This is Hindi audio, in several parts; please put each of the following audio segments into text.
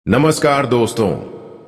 नमस्कार दोस्तों,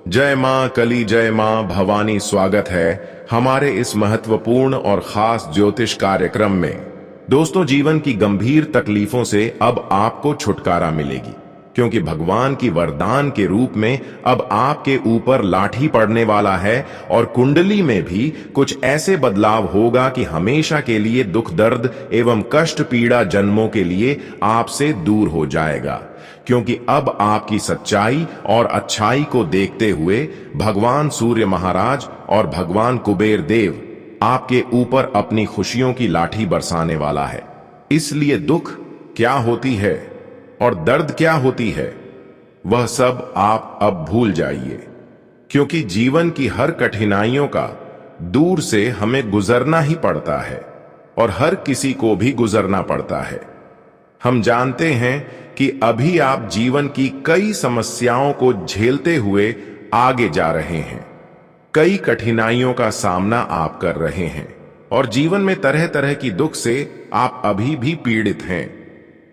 जय मां कली जय मां भवानी। स्वागत है हमारे इस महत्वपूर्ण और खास ज्योतिष कार्यक्रम में। दोस्तों, जीवन की गंभीर तकलीफों से अब आपको छुटकारा मिलेगी, क्योंकि भगवान की वरदान के रूप में अब आपके ऊपर लाठी पड़ने वाला है और कुंडली में भी कुछ ऐसे बदलाव होगा कि हमेशा के लिए दुख दर्द एवं कष्ट पीड़ा जन्मों के लिए आपसे दूर हो जाएगा। क्योंकि अब आपकी सच्चाई और अच्छाई को देखते हुए भगवान सूर्य महाराज और भगवान कुबेर देव आपके ऊपर अपनी खुशियों की लाठी बरसाने वाला है। इसलिए दुख क्या होती है और दर्द क्या होती है, वह सब आप अब भूल जाइए, क्योंकि जीवन की हर कठिनाइयों का दूर से हमें गुजरना ही पड़ता है और हर किसी को भी गुजरना पड़ता है। हम जानते हैं कि अभी आप जीवन की कई समस्याओं को झेलते हुए आगे जा रहे हैं, कई कठिनाइयों का सामना आप कर रहे हैं और जीवन में तरह तरह की दुख से आप अभी भी पीड़ित हैं,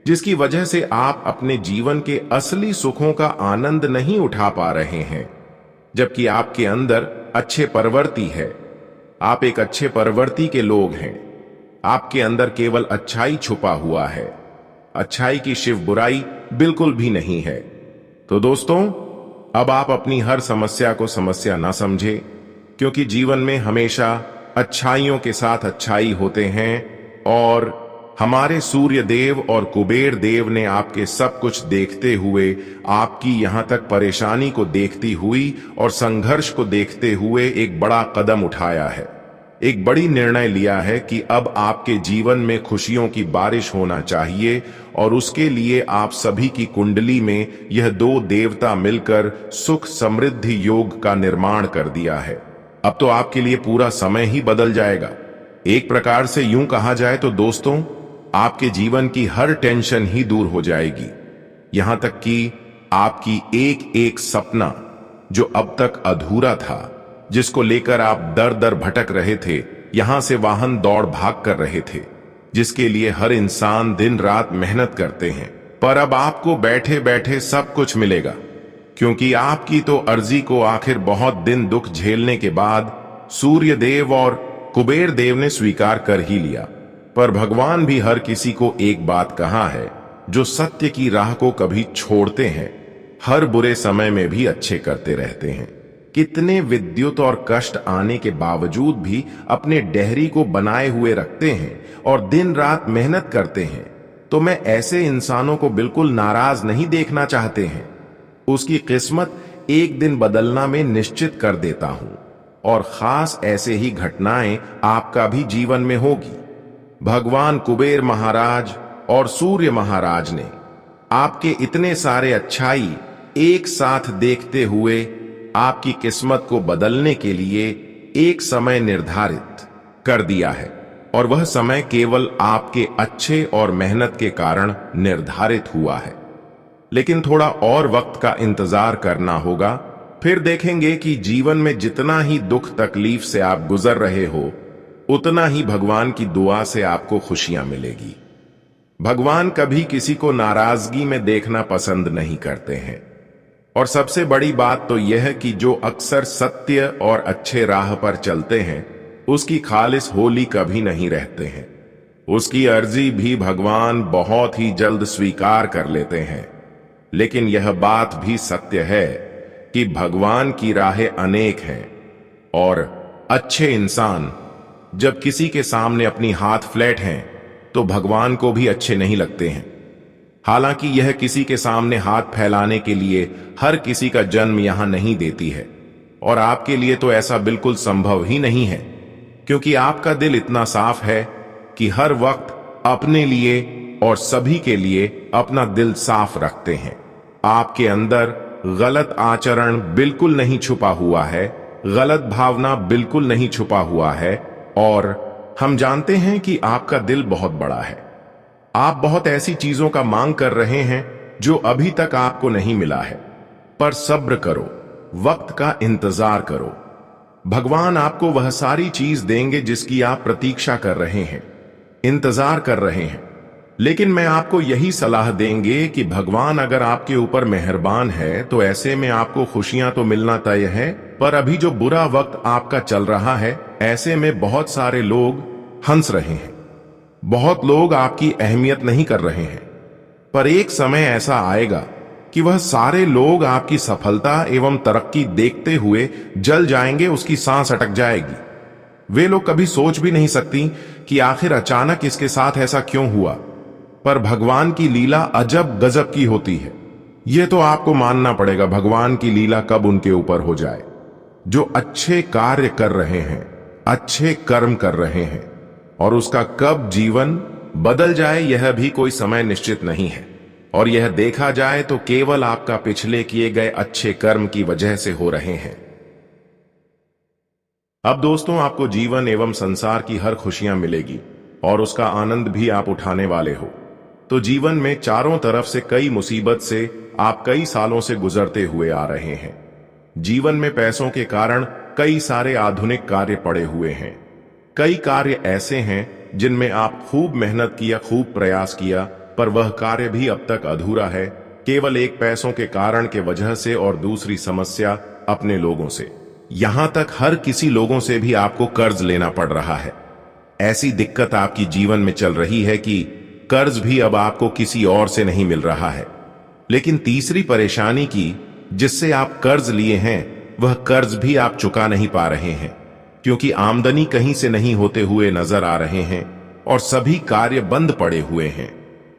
जिसकी वजह से आप अपने जीवन के असली सुखों का आनंद नहीं उठा पा रहे हैं। जबकि आपके अंदर अच्छे प्रवृत्ति है, आप एक अच्छे प्रवृत्ति के लोग हैं। आपके अंदर केवल अच्छाई छुपा हुआ है, अच्छाई की शिव बुराई बिल्कुल भी नहीं है। तो दोस्तों, अब आप अपनी हर समस्या को समस्या ना समझे, क्योंकि जीवन में हमेशा अच्छाइयों के साथ अच्छाई होते हैं और हमारे सूर्य देव और कुबेर देव ने आपके सब कुछ देखते हुए, आपकी यहां तक परेशानी को देखती हुई और संघर्ष को देखते हुए एक बड़ा कदम उठाया है, एक बड़ी निर्णय लिया है कि अब आपके जीवन में खुशियों की बारिश होना चाहिए। और उसके लिए आप सभी की कुंडली में यह दो देवता मिलकर सुख समृद्धि योग का निर्माण कर दिया है। अब तो आपके लिए पूरा समय ही बदल जाएगा। एक प्रकार से यूं कहा जाए तो दोस्तों, आपके जीवन की हर टेंशन ही दूर हो जाएगी, यहां तक कि आपकी एक एक सपना जो अब तक अधूरा था, जिसको लेकर आप दर दर भटक रहे थे, यहां से वाहन दौड़ भाग कर रहे थे, जिसके लिए हर इंसान दिन रात मेहनत करते हैं, पर अब आपको बैठे बैठे सब कुछ मिलेगा, क्योंकि आपकी तो अर्जी को आखिर बहुत दिन दुख झेलने के बाद सूर्य देव और कुबेर देव ने स्वीकार कर ही लिया। पर भगवान भी हर किसी को एक बात कहा है, जो सत्य की राह को कभी छोड़ते हैं, हर बुरे समय में भी अच्छे करते रहते हैं। कितने विद्युत और कष्ट आने के बावजूद भी अपने डेहरी को बनाए हुए रखते हैं और दिन रात मेहनत करते हैं। तो मैं ऐसे इंसानों को बिल्कुल नाराज नहीं देखना चाहते हैं। उसकी किस्मत एक दिन बदलना में निश्चित कर देता हूं और खास ऐसे ही घटनाएं आपका भी जीवन में होगी। भगवान कुबेर महाराज और सूर्य महाराज ने आपके इतने सारे अच्छाई एक साथ देखते हुए आपकी किस्मत को बदलने के लिए एक समय निर्धारित कर दिया है, और वह समय केवल आपके अच्छे और मेहनत के कारण निर्धारित हुआ है। लेकिन थोड़ा और वक्त का इंतजार करना होगा, फिर देखेंगे कि जीवन में जितना ही दुख तकलीफ से आप गुजर रहे हो, उतना ही भगवान की दुआ से आपको खुशियां मिलेगी। भगवान कभी किसी को नाराजगी में देखना पसंद नहीं करते हैं, और सबसे बड़ी बात तो यह है कि जो अक्सर सत्य और अच्छे राह पर चलते हैं, उसकी खालिस होली कभी नहीं रहते हैं। उसकी अर्जी भी भगवान बहुत ही जल्द स्वीकार कर लेते हैं। लेकिन यह बात भी सत्य है कि भगवान की राहें अनेक हैं, और अच्छे इंसान जब किसी के सामने अपनी हाथ फ्लैट हैं, तो भगवान को भी अच्छे नहीं लगते हैं। हालांकि यह किसी के सामने हाथ फैलाने के लिए हर किसी का जन्म यहां नहीं देती है, और आपके लिए तो ऐसा बिल्कुल संभव ही नहीं है, क्योंकि आपका दिल इतना साफ है कि हर वक्त अपने लिए और सभी के लिए अपना दिल साफ रखते हैं। आपके अंदर गलत आचरण बिल्कुल नहीं छुपा हुआ है, गलत भावना बिल्कुल नहीं छुपा हुआ है, और हम जानते हैं कि आपका दिल बहुत बड़ा है। आप बहुत ऐसी चीजों का मांग कर रहे हैं जो अभी तक आपको नहीं मिला है, पर सब्र करो, वक्त का इंतजार करो। भगवान आपको वह सारी चीज देंगे जिसकी आप प्रतीक्षा कर रहे हैं, इंतजार कर रहे हैं। लेकिन मैं आपको यही सलाह देंगे कि भगवान अगर आपके ऊपर मेहरबान है तो ऐसे में आपको खुशियां तो मिलना तय है, पर अभी जो बुरा वक्त आपका चल रहा है, ऐसे में बहुत सारे लोग हंस रहे हैं, बहुत लोग आपकी अहमियत नहीं कर रहे हैं। पर एक समय ऐसा आएगा कि वह सारे लोग आपकी सफलता एवं तरक्की देखते हुए जल जाएंगे, उसकी सांस अटक जाएगी। वे लोग कभी सोच भी नहीं सकती कि आखिर अचानक इसके साथ ऐसा क्यों हुआ। पर भगवान की लीला अजब गजब की होती है। यह तो आपको मानना पड़ेगा, भगवान की लीला कब उनके ऊपर हो जाए जो अच्छे कार्य कर रहे हैं, अच्छे कर्म कर रहे हैं, और उसका कब जीवन बदल जाए यह भी कोई समय निश्चित नहीं है। और यह देखा जाए तो केवल आपका पिछले किए गए अच्छे कर्म की वजह से हो रहे हैं। अब दोस्तों, आपको जीवन एवं संसार की हर खुशियां मिलेगी और उसका आनंद भी आप उठाने वाले हो। तो जीवन में चारों तरफ से कई मुसीबत से आप कई सालों से गुजरते हुए आ रहे हैं। जीवन में पैसों के कारण कई सारे आधुनिक कार्य पड़े हुए हैं। कई कार्य ऐसे हैं जिनमें आप खूब मेहनत किया, खूब प्रयास किया, पर वह कार्य भी अब तक अधूरा है, केवल एक पैसों के कारण के वजह से और दूसरी समस्या अपने लोगों से। यहां तक हर किसी लोगों से भी आपको कर्ज लेना पड़ रहा है। ऐसी दिक्कत आपकी जीवन में चल रही है कि कर्ज भी अब आपको किसी और से नहीं मिल रहा है। लेकिन तीसरी परेशानी की जिससे आप कर्ज लिए हैं, वह कर्ज भी आप चुका नहीं पा रहे हैं, क्योंकि आमदनी कहीं से नहीं होते हुए नजर आ रहे हैं और सभी कार्य बंद पड़े हुए हैं।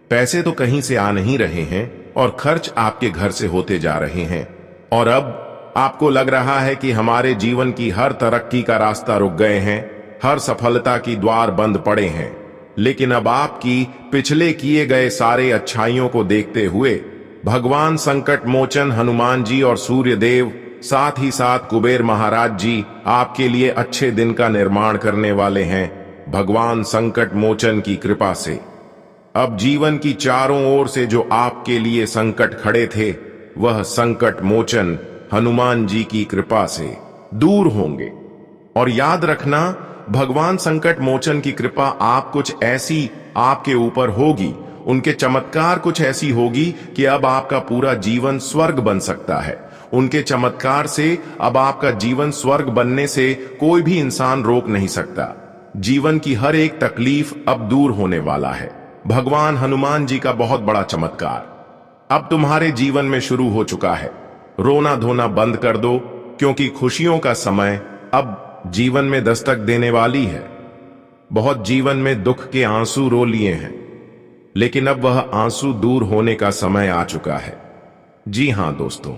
पैसे तो कहीं से आ नहीं रहे हैं और खर्च आपके घर से होते जा रहे हैं। और अब आपको लग रहा है कि हमारे जीवन की हर तरक्की का रास्ता रुक गए हैं, हर सफलता की द्वार बंद पड़े हैं। लेकिन अब आपकी पिछले किए गए सारे अच्छाइयों को देखते हुए भगवान संकट मोचन हनुमान जी और सूर्य देव, साथ ही साथ कुबेर महाराज जी आपके लिए अच्छे दिन का निर्माण करने वाले हैं। भगवान संकट मोचन की कृपा से अब जीवन की चारों ओर से जो आपके लिए संकट खड़े थे, वह संकट मोचन हनुमान जी की कृपा से दूर होंगे। और याद रखना, भगवान संकट मोचन की कृपा आप कुछ ऐसी आपके ऊपर होगी, उनके चमत्कार कुछ ऐसी होगी कि अब आपका पूरा जीवन स्वर्ग बन सकता है। उनके चमत्कार से अब आपका जीवन स्वर्ग बनने से कोई भी इंसान रोक नहीं सकता। जीवन की हर एक तकलीफ अब दूर होने वाला है। भगवान हनुमान जी का बहुत बड़ा चमत्कार अब तुम्हारे जीवन में शुरू हो चुका है। रोना धोना बंद कर दो, क्योंकि खुशियों का समय अब जीवन में दस्तक देने वाली है। बहुत जीवन में दुख के आंसू रो लिए हैं, लेकिन अब वह आंसू दूर होने का समय आ चुका है। जी हां दोस्तों,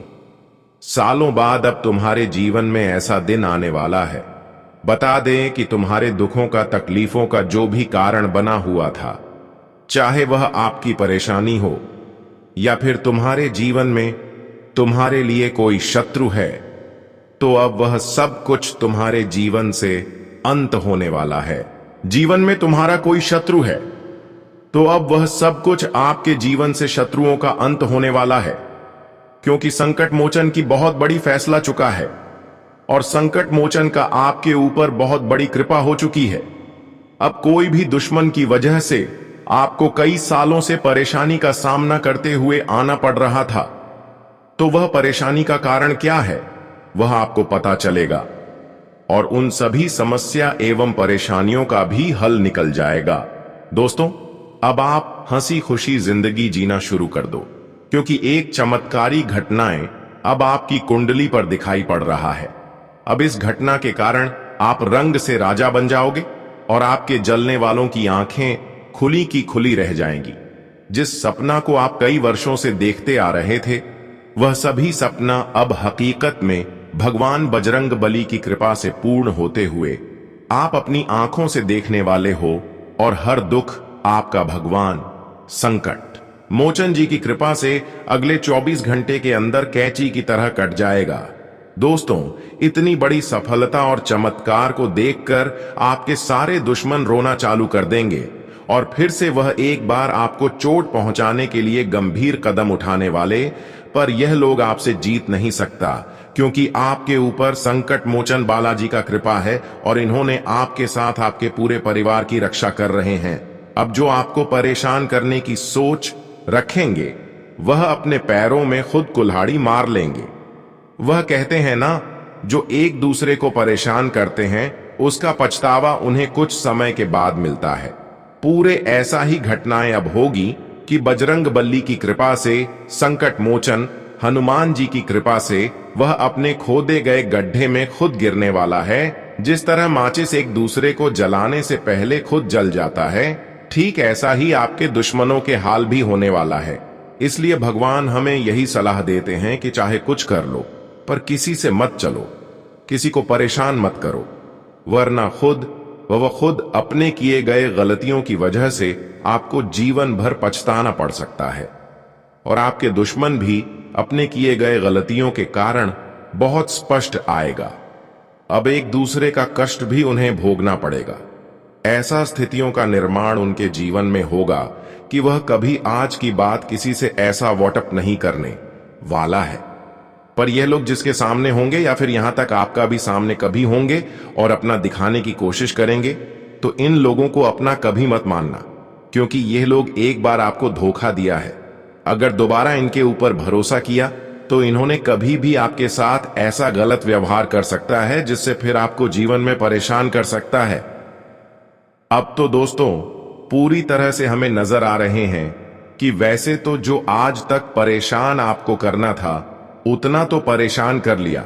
सालों बाद अब तुम्हारे जीवन में ऐसा दिन आने वाला है। बता दें कि तुम्हारे दुखों का, तकलीफों का जो भी कारण बना हुआ था, चाहे वह आपकी परेशानी हो या फिर तुम्हारे जीवन में तुम्हारे लिए कोई शत्रु है, तो अब वह सब कुछ तुम्हारे जीवन से अंत होने वाला है। जीवन में तुम्हारा कोई शत्रु है, तो अब वह सब कुछ आपके जीवन से शत्रुओं का अंत होने वाला है, क्योंकि संकट मोचन की बहुत बड़ी फैसला चुका है और संकट मोचन का आपके ऊपर बहुत बड़ी कृपा हो चुकी है। अब कोई भी दुश्मन की वजह से आपको कई सालों से परेशानी का सामना करते हुए आना पड़ रहा था, तो वह परेशानी का कारण क्या है, वह आपको पता चलेगा और उन सभी समस्या एवं परेशानियों का भी हल निकल जाएगा। दोस्तों, अब आप हंसी खुशी जिंदगी जीना शुरू कर दो, क्योंकि एक चमत्कारी घटनाएं अब आपकी कुंडली पर दिखाई पड़ रहा है। अब इस घटना के कारण आप रंग से राजा बन जाओगे और आपके जलने वालों की आंखें खुली की खुली रह जाएंगी। जिस सपना को आप कई वर्षों से देखते आ रहे थे, वह सभी सपना अब हकीकत में भगवान बजरंग बली की कृपा से पूर्ण होते हुए आप अपनी आंखों से देखने वाले हो और हर दुख आपका भगवान संकट मोचन जी की कृपा से अगले 24 घंटे के अंदर कैंची की तरह कट जाएगा। दोस्तों, इतनी बड़ी सफलता और चमत्कार को देखकर आपके सारे दुश्मन रोना चालू कर देंगे और फिर से वह एक बार आपको चोट पहुंचाने के लिए गंभीर कदम उठाने वाले, पर यह लोग आपसे जीत नहीं सकता, क्योंकि आपके ऊपर संकट मोचन बालाजी का कृपा है और इन्होंने आपके साथ आपके पूरे परिवार की रक्षा कर रहे हैं। अब जो आपको परेशान करने की सोच रखेंगे वह अपने पैरों में खुद कुल्हाड़ी मार लेंगे। वह कहते हैं ना, जो एक दूसरे को परेशान करते हैं उसका पछतावा उन्हें कुछ समय के बाद मिलता है। पूरे ऐसा ही घटनाएं अब होगी कि बजरंग बली की कृपा से, संकट मोचन हनुमान जी की कृपा से वह अपने खोदे गए गड्ढे में खुद गिरने वाला है। जिस तरह माचिस एक दूसरे को जलाने से पहले खुद जल जाता है, ठीक ऐसा ही आपके दुश्मनों के हाल भी होने वाला है। इसलिए भगवान हमें यही सलाह देते हैं कि चाहे कुछ कर लो, पर किसी से मत चलो, किसी को परेशान मत करो, वरना खुद अपने किए गए गलतियों की वजह से आपको जीवन भर पछताना पड़ सकता है। और आपके दुश्मन भी अपने किए गए गलतियों के कारण बहुत स्पष्ट आएगा। अब एक दूसरे का कष्ट भी उन्हें भोगना पड़ेगा। ऐसा स्थितियों का निर्माण उनके जीवन में होगा कि वह कभी आज की बात किसी से ऐसा व्हाटअप नहीं करने वाला है। पर यह लोग जिसके सामने होंगे या फिर यहां तक आपका भी सामने कभी होंगे और अपना दिखाने की कोशिश करेंगे, तो इन लोगों को अपना कभी मत मानना, क्योंकि यह लोग एक बार आपको धोखा दिया है। अगर दोबारा इनके ऊपर भरोसा किया तो इन्होंने कभी भी आपके साथ ऐसा गलत व्यवहार कर सकता है जिससे फिर आपको जीवन में परेशान कर सकता है। अब तो दोस्तों पूरी तरह से हमें नजर आ रहे हैं कि वैसे तो जो आज तक परेशान आपको करना था उतना तो परेशान कर लिया,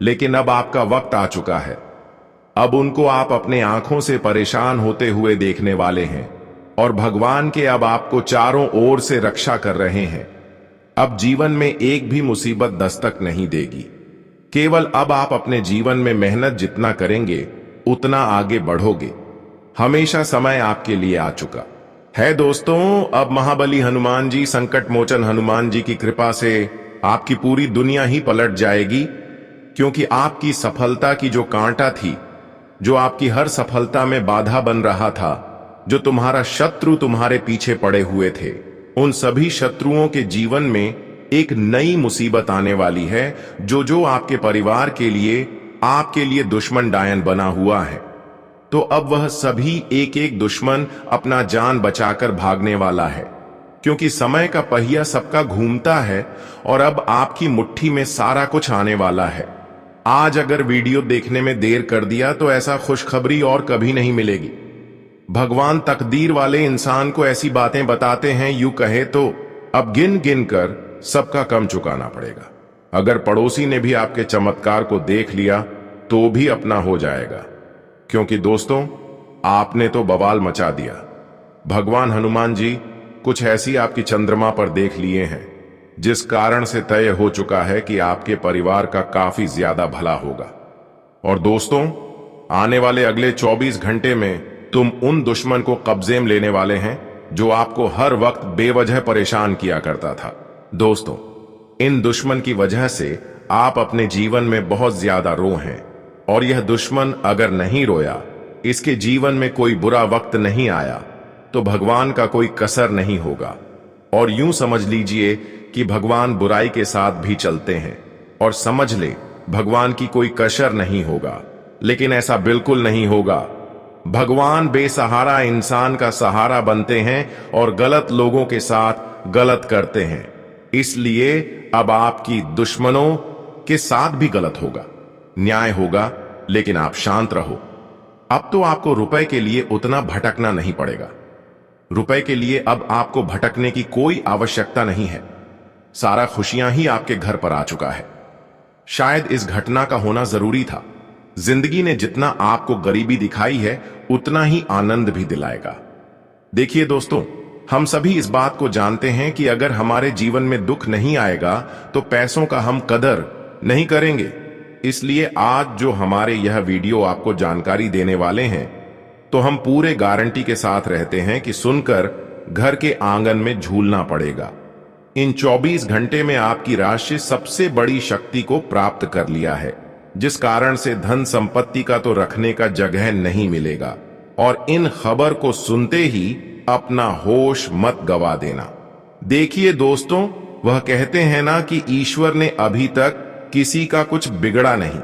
लेकिन अब आपका वक्त आ चुका है। अब उनको आप अपने आंखों से परेशान होते हुए देखने वाले हैं और भगवान के अब आपको चारों ओर से रक्षा कर रहे हैं। अब जीवन में एक भी मुसीबत दस्तक नहीं देगी। केवल अब आप अपने जीवन में मेहनत जितना करेंगे उतना आगे बढ़ोगे। हमेशा समय आपके लिए आ चुका है दोस्तों। अब महाबली हनुमान जी, संकट मोचन हनुमान जी की कृपा से आपकी पूरी दुनिया ही पलट जाएगी, क्योंकि आपकी सफलता की जो कांटा थी, जो आपकी हर सफलता में बाधा बन रहा था, जो तुम्हारा शत्रु तुम्हारे पीछे पड़े हुए थे, उन सभी शत्रुओं के जीवन में एक नई मुसीबत आने वाली है। जो आपके परिवार के लिए, आपके लिए दुश्मन डायन बना हुआ है, तो अब वह सभी एक एक दुश्मन अपना जान बचाकर भागने वाला है, क्योंकि समय का पहिया सबका घूमता है और अब आपकी मुट्ठी में सारा कुछ आने वाला है। आज अगर वीडियो देखने में देर कर दिया तो ऐसा खुशखबरी और कभी नहीं मिलेगी। भगवान तकदीर वाले इंसान को ऐसी बातें बताते हैं, यूं कहे तो अब गिन गिन कर सबका कम चुकाना पड़ेगा। अगर पड़ोसी ने भी आपके चमत्कार को देख लिया तो भी अपना हो जाएगा, क्योंकि दोस्तों आपने तो बवाल मचा दिया। भगवान हनुमान जी कुछ ऐसी आपकी चंद्रमा पर देख लिए हैं जिस कारण से तय हो चुका है कि आपके परिवार का काफी ज्यादा भला होगा। और दोस्तों आने वाले अगले 24 घंटे में तुम उन दुश्मन को कब्जे में लेने वाले हैं जो आपको हर वक्त बेवजह परेशान किया करता था। दोस्तों इन दुश्मन की वजह से आप अपने जीवन में बहुत ज्यादा रो हैं, और यह दुश्मन अगर नहीं रोया, इसके जीवन में कोई बुरा वक्त नहीं आया, तो भगवान का कोई कसर नहीं होगा। और यूं समझ लीजिए कि भगवान बुराई के साथ भी चलते हैं, और समझ ले भगवान की कोई कसर नहीं होगा। लेकिन ऐसा बिल्कुल नहीं होगा। भगवान बेसहारा इंसान का सहारा बनते हैं और गलत लोगों के साथ गलत करते हैं। इसलिए अब आपकी दुश्मनों के साथ भी गलत होगा, न्याय होगा, लेकिन आप शांत रहो। अब तो आपको रुपए के लिए उतना भटकना नहीं पड़ेगा। रुपए के लिए अब आपको भटकने की कोई आवश्यकता नहीं है। सारा खुशियां ही आपके घर पर आ चुका है। शायद इस घटना का होना जरूरी था। जिंदगी ने जितना आपको गरीबी दिखाई है उतना ही आनंद भी दिलाएगा। देखिए दोस्तों, हम सभी इस बात को जानते हैं कि अगर हमारे जीवन में दुख नहीं आएगा तो पैसों का हम कदर नहीं करेंगे। इसलिए आज जो हमारे यह वीडियो आपको जानकारी देने वाले हैं, तो हम पूरे गारंटी के साथ रहते हैं कि सुनकर घर के आंगन में झूलना पड़ेगा। इन 24 घंटे में आपकी राशि सबसे बड़ी शक्ति को प्राप्त कर लिया है, जिस कारण से धन संपत्ति का तो रखने का जगह नहीं मिलेगा। और इन खबर को सुनते ही अपना होश मत गवा देना। देखिए दोस्तों, वह कहते हैं ना कि ईश्वर ने अभी तक किसी का कुछ बिगड़ा नहीं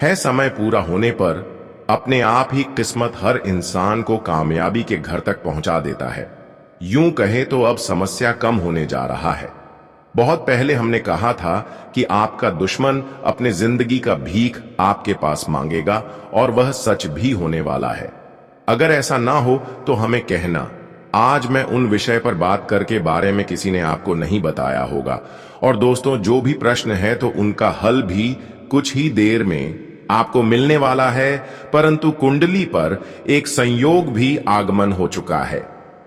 है। समय पूरा होने पर अपने आप ही किस्मत हर इंसान को कामयाबी के घर तक पहुंचा देता है। यूं कहे तो अब समस्या कम होने जा रहा है। बहुत पहले हमने कहा था कि आपका दुश्मन अपने जिंदगी का भीख आपके पास मांगेगा और वह सच भी होने वाला है। अगर ऐसा ना हो तो हमें कहना। आज मैं उन विषय पर बात करके बारे में किसी ने आपको नहीं बताया होगा। और दोस्तों, जो भी प्रश्न है तो उनका हल भी कुछ ही देर में आपको मिलने वाला है। परंतु कुंडली पर एक संयोग भी आगमन हो चुका है,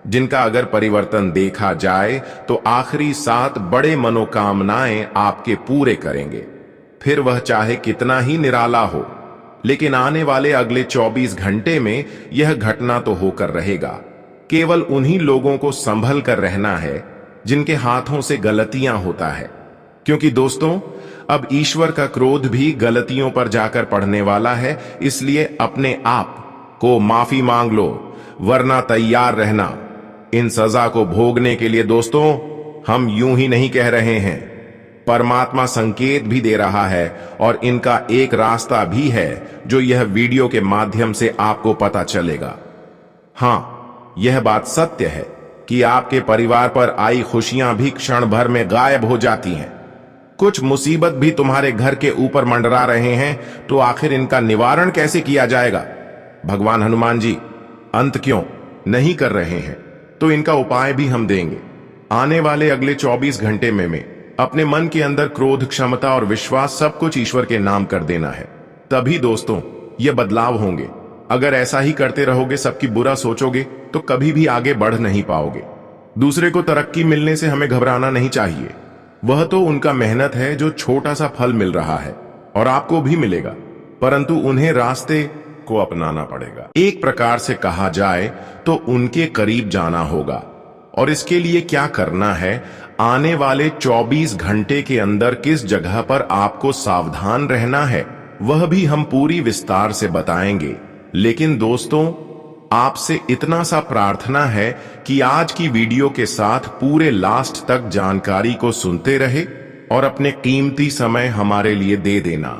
जिनका अगर परिवर्तन देखा जाए तो आखिरी 7 बड़े मनोकामनाएं आपके पूरे करेंगे। फिर वह चाहे कितना ही निराला हो, लेकिन आने वाले अगले 24 घंटे में यह घटना तो होकर रहेगा। केवल उन्हीं लोगों को संभल कर रहना है जिनके हाथों से गलतियां होता है, क्योंकि दोस्तों अब ईश्वर का क्रोध भी गलतियों पर जाकर पड़ने वाला है। इसलिए अपने आप को माफी मांग लो, वरना तैयार रहना इन सजा को भोगने के लिए। दोस्तों, हम यूं ही नहीं कह रहे हैं, परमात्मा संकेत भी दे रहा है और इनका एक रास्ता भी है जो यह वीडियो के माध्यम से आपको पता चलेगा। हां, यह बात सत्य है कि आपके परिवार पर आई खुशियां भी क्षण भर में गायब हो जाती हैं। कुछ मुसीबत भी तुम्हारे घर के ऊपर मंडरा रहे हैं, तो आखिर इनका निवारण कैसे किया जाएगा? भगवान हनुमान जी अंत क्यों नहीं कर रहे हैं, तो इनका उपाय भी हम देंगे। आने वाले अगले 24 घंटे में अपने मन के अंदर क्रोध, क्षमता और विश्वास सब कुछ ईश्वर के नाम कर देना है। तभी दोस्तों ये बदलाव होंगे। अगर ऐसा ही करते रहोगे, सबकी बुरा सोचोगे, तो कभी भी आगे बढ़ नहीं पाओगे। दूसरे को तरक्की मिलने से हमें घबराना नहीं चाहिए। वह तो उनका मेहनत है जो छोटा सा फल मिल रहा है, और आपको भी मिलेगा, परंतु उन्हें रास्ते को अपनाना पड़ेगा। एक प्रकार से कहा जाए तो उनके करीब जाना होगा। और इसके लिए क्या करना है, आने वाले 24 घंटे के अंदर किस जगह पर आपको सावधान रहना है, वह भी हम पूरी विस्तार से बताएंगे। लेकिन दोस्तों, आपसे इतना सा प्रार्थना है कि आज की वीडियो के साथ पूरे लास्ट तक जानकारी को सुनते रहे और अपने कीमती समय हमारे लिए दे देना।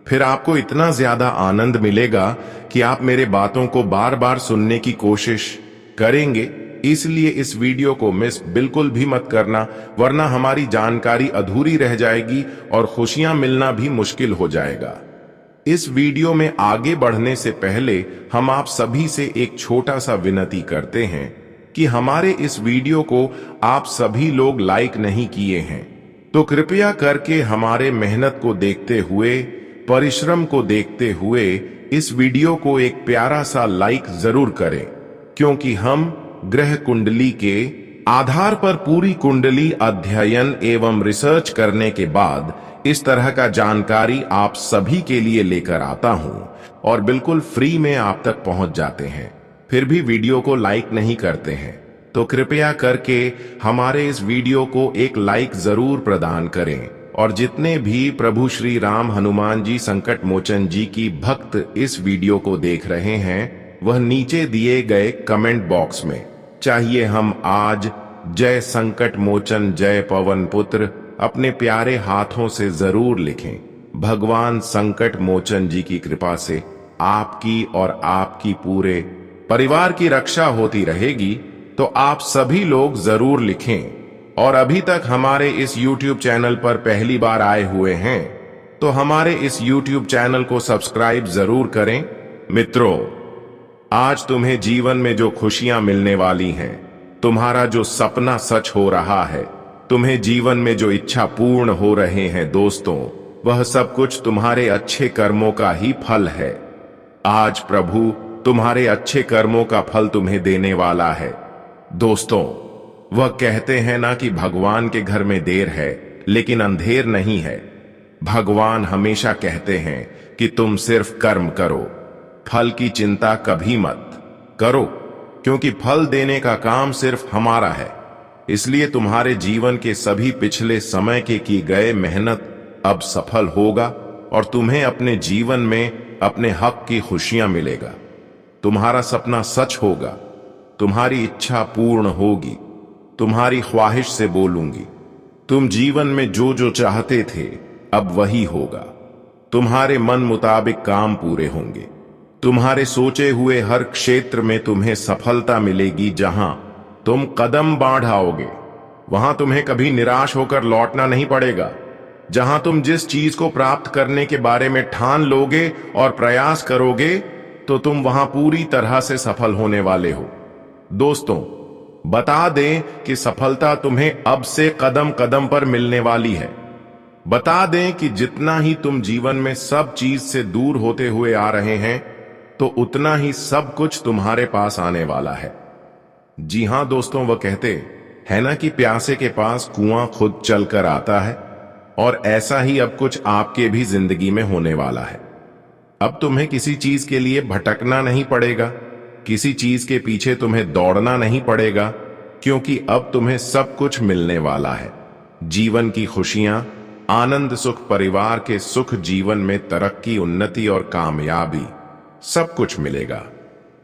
फिर आपको इतना ज्यादा आनंद मिलेगा कि आप मेरे बातों को बार बार सुनने की कोशिश करेंगे। इसलिए इस वीडियो को मिस बिल्कुल भी मत करना, वरना हमारी जानकारी अधूरी रह जाएगी और खुशियां मिलना भी मुश्किल हो जाएगा। इस वीडियो में आगे बढ़ने से पहले हम आप सभी से एक छोटा सा विनती करते हैं कि हमारे इस वीडियो को आप सभी लोग लाइक नहीं किए हैं, तो कृपया करके हमारे मेहनत को देखते हुए, परिश्रम को देखते हुए इस वीडियो को एक प्यारा सा लाइक जरूर करें, क्योंकि हम ग्रह कुंडली के आधार पर पूरी कुंडली अध्ययन एवं रिसर्च करने के बाद इस तरह का जानकारी आप सभी के लिए लेकर आता हूं और बिल्कुल फ्री में आप तक पहुंच जाते हैं। फिर भी वीडियो को लाइक नहीं करते हैं, तो कृपया करके हमारे इस वीडियो को एक लाइक जरूर प्रदान करें। और जितने भी प्रभु श्री राम हनुमान जी संकट मोचन जी की भक्त इस वीडियो को देख रहे हैं, वह नीचे दिए गए कमेंट बॉक्स में चाहिए हम आज जय संकट मोचन जय पवन पुत्र अपने प्यारे हाथों से जरूर लिखें। भगवान संकट मोचन जी की कृपा से आपकी और आपकी पूरे परिवार की रक्षा होती रहेगी, तो आप सभी लोग जरूर लिखें। और अभी तक हमारे इस YouTube चैनल पर पहली बार आए हुए हैं, तो हमारे इस YouTube चैनल को सब्सक्राइब जरूर करें। मित्रों, आज तुम्हें जीवन में जो खुशियां मिलने वाली हैं, तुम्हारा जो सपना सच हो रहा है, तुम्हें जीवन में जो इच्छा पूर्ण हो रहे हैं दोस्तों, वह सब कुछ तुम्हारे अच्छे कर्मों का ही फल है। आज प्रभु तुम्हारे अच्छे कर्मों का फल तुम्हें देने वाला है। दोस्तों, वह कहते हैं ना कि भगवान के घर में देर है लेकिन अंधेर नहीं है। भगवान हमेशा कहते हैं कि तुम सिर्फ कर्म करो, फल की चिंता कभी मत करो, क्योंकि फल देने का काम सिर्फ हमारा है। इसलिए तुम्हारे जीवन के सभी पिछले समय के की गए मेहनत अब सफल होगा और तुम्हें अपने जीवन में अपने हक की खुशियां मिलेगा। तुम्हारा सपना सच होगा, तुम्हारी इच्छा पूर्ण होगी, तुम्हारी ख्वाहिश से बोलूंगी। तुम जीवन में जो जो चाहते थे अब वही होगा। तुम्हारे मन मुताबिक काम पूरे होंगे, तुम्हारे सोचे हुए हर क्षेत्र में तुम्हें सफलता मिलेगी। जहां तुम कदम बढ़ाओगे वहां तुम्हें कभी निराश होकर लौटना नहीं पड़ेगा। जहां तुम जिस चीज को प्राप्त करने के बारे में ठान लोगे और प्रयास करोगे तो तुम वहां पूरी तरह से सफल होने वाले हो। दोस्तों, बता दें कि सफलता तुम्हें अब से कदम कदम पर मिलने वाली है। बता दें कि जितना ही तुम जीवन में सब चीज से दूर होते हुए आ रहे हैं तो उतना ही सब कुछ तुम्हारे पास आने वाला है। जी हां दोस्तों, वह कहते हैं ना कि प्यासे के पास कुआं खुद चलकर आता है, और ऐसा ही अब कुछ आपके भी जिंदगी में होने वाला है। अब तुम्हें किसी चीज के लिए भटकना नहीं पड़ेगा, किसी चीज के पीछे तुम्हें दौड़ना नहीं पड़ेगा, क्योंकि अब तुम्हें सब कुछ मिलने वाला है। जीवन की खुशियां, आनंद, सुख, परिवार के सुख, जीवन में तरक्की, उन्नति और कामयाबी, सब कुछ मिलेगा।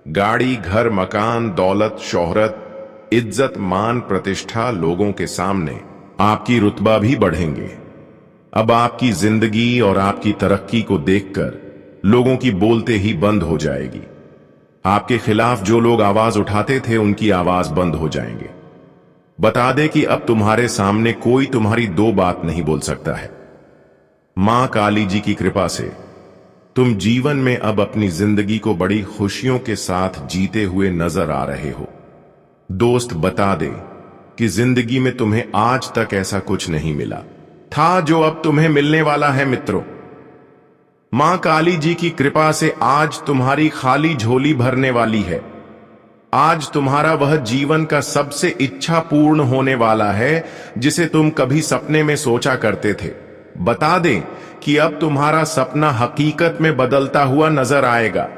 गाड़ी, घर, मकान, दौलत, शोहरत, इज्जत, मान, प्रतिष्ठा, लोगों के सामने आपकी रुतबा भी बढ़ेंगे। अब आपकी जिंदगी और आपकी तरक्की को देखकर लोगों की बोलते ही बंद हो जाएगी। आपके खिलाफ जो लोग आवाज उठाते थे उनकी आवाज बंद हो जाएंगे। बता दे कि अब तुम्हारे सामने कोई तुम्हारी दो बात नहीं बोल सकता है। मां काली जी की कृपा से तुम जीवन में अब अपनी जिंदगी को बड़ी खुशियों के साथ जीते हुए नजर आ रहे हो। दोस्त, बता दे कि जिंदगी में तुम्हें आज तक ऐसा कुछ नहीं मिला था जो अब तुम्हें मिलने वाला है। मित्रों, मां काली जी की कृपा से आज तुम्हारी खाली झोली भरने वाली है। आज तुम्हारा वह जीवन का सबसे इच्छा पूर्ण होने वाला है जिसे तुम कभी सपने में सोचा करते थे। बता दें कि अब तुम्हारा सपना हकीकत में बदलता हुआ नजर आएगा।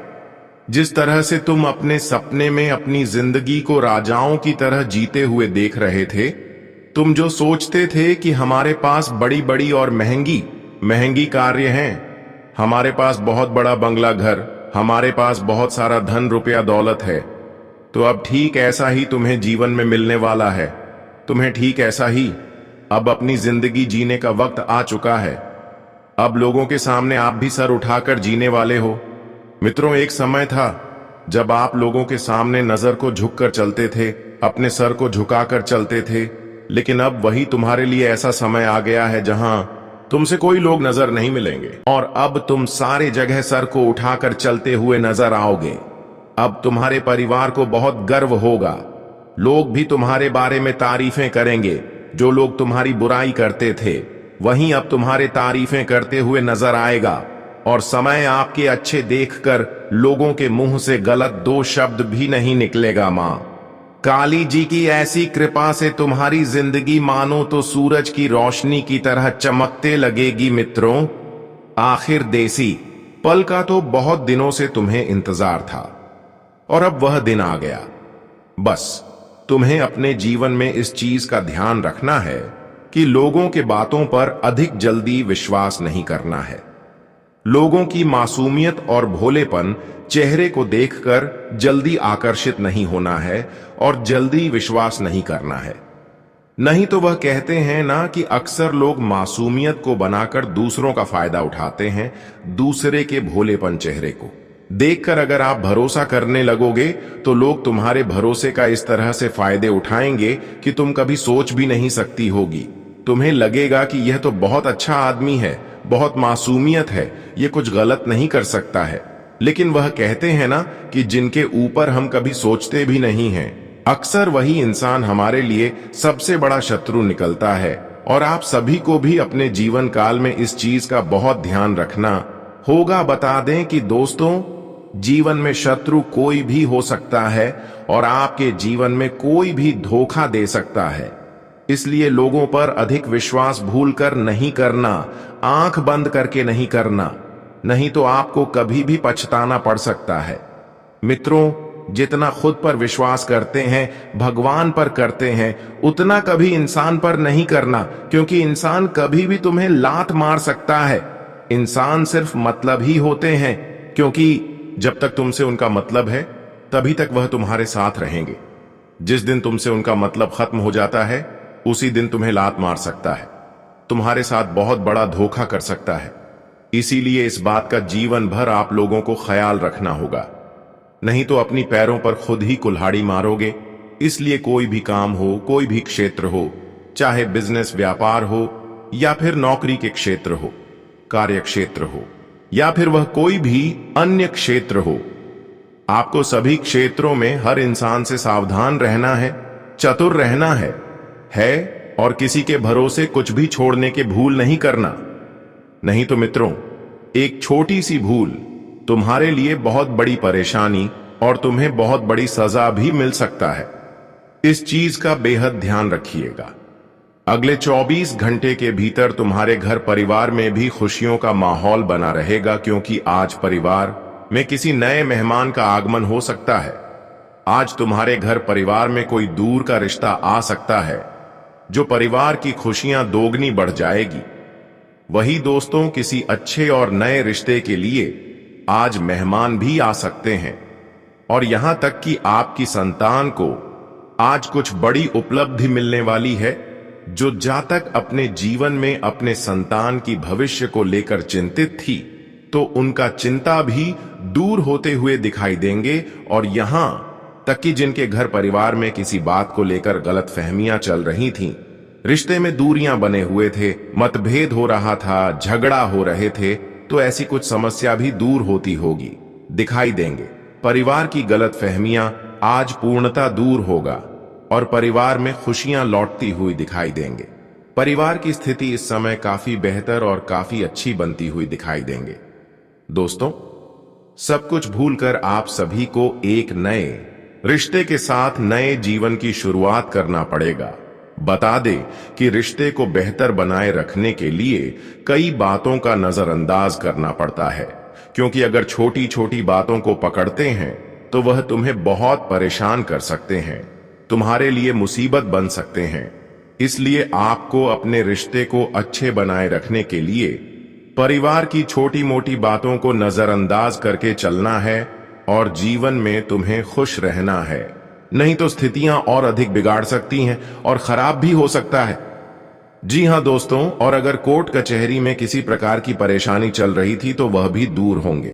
जिस तरह से तुम अपने सपने में अपनी जिंदगी को राजाओं की तरह जीते हुए देख रहे थे, तुम जो सोचते थे कि हमारे पास बड़ी बड़ी और महंगी महंगी कार्य हैं, हमारे पास बहुत बड़ा बंगला घर, हमारे पास बहुत सारा धन, रुपया, दौलत है, तो अब ठीक ऐसा ही तुम्हें जीवन में मिलने वाला है। तुम्हें ठीक ऐसा ही अब अपनी जिंदगी जीने का वक्त आ चुका है। अब लोगों के सामने आप भी सर उठाकर जीने वाले हो। मित्रों, एक समय था जब आप लोगों के सामने नजर को झुककर चलते थे, अपने सर को झुकाकर चलते थे, लेकिन अब वही तुम्हारे लिए ऐसा समय आ गया है जहां तुमसे कोई लोग नजर नहीं मिलेंगे और अब तुम सारे जगह सर को उठाकर चलते हुए नजर आओगे। अब तुम्हारे परिवार को बहुत गर्व होगा। लोग भी तुम्हारे बारे में तारीफें करेंगे। जो लोग तुम्हारी बुराई करते थे वहीं अब तुम्हारे तारीफें करते हुए नजर आएगा, और समय आपके अच्छे देखकर लोगों के मुंह से गलत दो शब्द भी नहीं निकलेगा। मां काली जी की ऐसी कृपा से तुम्हारी जिंदगी मानो तो सूरज की रोशनी की तरह चमकते लगेगी। मित्रों, आखिर देसी पल का तो बहुत दिनों से तुम्हें इंतजार था और अब वह दिन आ गया। बस तुम्हें अपने जीवन में इस चीज का ध्यान रखना है कि लोगों के बातों पर अधिक जल्दी विश्वास नहीं करना है। लोगों की मासूमियत और भोलेपन चेहरे को देखकर जल्दी आकर्षित नहीं होना है और जल्दी विश्वास नहीं करना है। नहीं तो वह कहते हैं ना कि अक्सर लोग मासूमियत को बनाकर दूसरों का फायदा उठाते हैं। दूसरे के भोलेपन चेहरे को देखकर अगर आप भरोसा करने लगोगे तो लोग तुम्हारे भरोसे का इस तरह से फायदे उठाएंगे कि तुम कभी सोच भी नहीं सकती होगी। तुम्हें लगेगा कि यह तो बहुत अच्छा आदमी है, बहुत मासूमियत है, ये कुछ गलत नहीं कर सकता है। लेकिन वह कहते हैं ना कि जिनके ऊपर हम कभी सोचते भी नहीं हैं, अक्सर वही इंसान हमारे लिए सबसे बड़ा शत्रु निकलता है। और आप सभी को भी अपने जीवन काल में इस चीज का बहुत ध्यान रखना होगा। बता दें कि दोस्तों, जीवन में शत्रु कोई भी हो सकता है और आपके जीवन में कोई भी धोखा दे सकता है। इसलिए लोगों पर अधिक विश्वास भूलकर नहीं करना, आंख बंद करके नहीं करना, नहीं तो आपको कभी भी पछताना पड़ सकता है। मित्रों, जितना खुद पर विश्वास करते हैं, भगवान पर करते हैं, उतना कभी इंसान पर नहीं करना, क्योंकि इंसान कभी भी तुम्हें लात मार सकता है। इंसान सिर्फ मतलब ही होते हैं, क्योंकि जब तक तुमसे उनका मतलब है तभी तक वह तुम्हारे साथ रहेंगे। जिस दिन तुमसे उनका मतलब खत्म हो जाता है उसी दिन तुम्हें लात मार सकता है, तुम्हारे साथ बहुत बड़ा धोखा कर सकता है। इसीलिए इस बात का जीवन भर आप लोगों को ख्याल रखना होगा, नहीं तो अपनी पैरों पर खुद ही कुल्हाड़ी मारोगे। इसलिए कोई भी काम हो, कोई भी क्षेत्र हो, चाहे बिजनेस व्यापार हो या फिर नौकरी के क्षेत्र हो, कार्य क्षेत्र हो या फिर वह कोई भी अन्य क्षेत्र हो, आपको सभी क्षेत्रों में हर इंसान से सावधान रहना है, चतुर रहना है और किसी के भरोसे कुछ भी छोड़ने के भूल नहीं करना। नहीं तो मित्रों, एक छोटी सी भूल तुम्हारे लिए बहुत बड़ी परेशानी और तुम्हें बहुत बड़ी सजा भी मिल सकता है। इस चीज का बेहद ध्यान रखिएगा। अगले 24 घंटे के भीतर तुम्हारे घर परिवार में भी खुशियों का माहौल बना रहेगा, क्योंकि आज परिवार में किसी नए मेहमान का आगमन हो सकता है। आज तुम्हारे घर परिवार में कोई दूर का रिश्ता आ सकता है, जो परिवार की खुशियां दोगुनी बढ़ जाएगी। वही दोस्तों, किसी अच्छे और नए रिश्ते के लिए आज मेहमान भी आ सकते हैं। और यहां तक कि आपकी संतान को आज कुछ बड़ी उपलब्धि मिलने वाली है। जो जातक अपने जीवन में अपने संतान की भविष्य को लेकर चिंतित थी, तो उनका चिंता भी दूर होते हुए दिखाई देंगे। और यहां तक कि जिनके घर परिवार में किसी बात को लेकर गलतफहमियां चल रही थीं, रिश्ते में दूरियां बने हुए थे, मतभेद हो रहा था, झगड़ा हो रहे थे, तो ऐसी कुछ समस्या भी दूर होती होगी, दिखाई देंगे। परिवार की गलतफहमियां आज पूर्णतः दूर होगा और परिवार में खुशियां लौटती हुई दिखाई देंगे। परिवार की स्थिति इस समय काफी बेहतर और काफी अच्छी बनती हुई दिखाई देंगे। दोस्तों, सब कुछ भूलकर आप सभी को एक नए रिश्ते के साथ नए जीवन की शुरुआत करना पड़ेगा। बता दे कि रिश्ते को बेहतर बनाए रखने के लिए कई बातों का नजरअंदाज करना पड़ता है, क्योंकि अगर छोटी छोटी बातों को पकड़ते हैं तो वह तुम्हें बहुत परेशान कर सकते हैं, तुम्हारे लिए मुसीबत बन सकते हैं। इसलिए आपको अपने रिश्ते को अच्छे बनाए रखने के लिए परिवार की छोटी मोटी बातों को नजरअंदाज करके चलना है और जीवन में तुम्हें खुश रहना है। नहीं तो स्थितियां और अधिक बिगाड़ सकती हैं और खराब भी हो सकता है। जी हां दोस्तों, और अगर कोर्ट कचहरी में किसी प्रकार की परेशानी चल रही थी तो वह भी दूर होंगे।